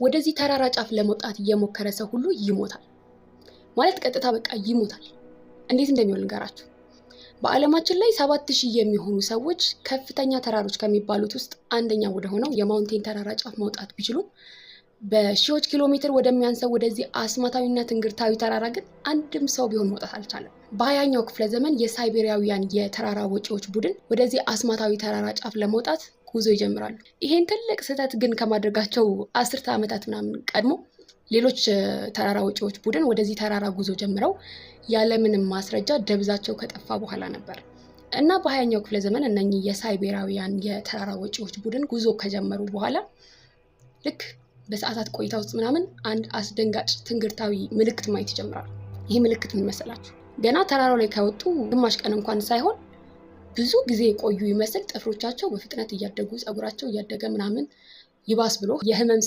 ወደዚህ ተራራ ጫፍ ለመውጣት እየሞከረ ሰው ሁሉ ይሞታል። ማለት ቀጥታ በቃ ይሞታል። እንዴት እንደሚሆን ልንገራችሁ። በዓለማችን ላይ 7000 የሚሆኑ ሰዎች ከፍተኛ ተራሮች ከሚባሉት ውስጥ አንደኛ ወደ ሆነው የማውንቴን ተራራ ጫፍ መውጣት ቢችሉ በሺዎች ኪሎ ሜትር ወደሚያንሰው ወደዚህ አስማታዊና ትንግርታዊ ተራራ ግን አንድም ሰው ቢሆን መውጣት አልቻለም። በ20ኛው ክፍለ ዘመን የሳይቤሪያውያን የተራራ ወጪዎች ቡድን ወደዚህ አስማታዊ ተራራ ጫፍ ለመውጣት ጉዞ ይጀምራሉ። ይሄን ትልቅ ስህተት ግን ከማድረጋቸው 10 ዓመታት ምናምን ቀድሞ ሌሎች ተራራ ወጪዎች ቡድን ወደዚህ ተራራ ጉዞ ጀምረው ያለምንም ማስረጃ ደብዛቸው ከጠፋ በኋላ ነበር። እና በ20ኛው ክፍለ ዘመን እነኚህ የሳይቤሪያውያን የተራራ ወጪዎች ቡድን ጉዞ ከጀመሩ በኋላ ልክ በሰዓታት ቆይታ ውስጥ ምናምን አንድ አስደንጋጭ ትንግርታዊ ምልክት ማየት ይጀምራሉ። ይሄ ምልክት ምን መሰላችሁ? ገና ተራራው ላይ ከወጡ ግማሽ ቀን እንኳን ሳይሆን ብዙ ጊዜ የቆዩ ይመስል ጥፍሮቻቸው በፍጥነት እያደጉ ጸጉራቸው እያደገ ምናምን ይባስ ብሎ የህመም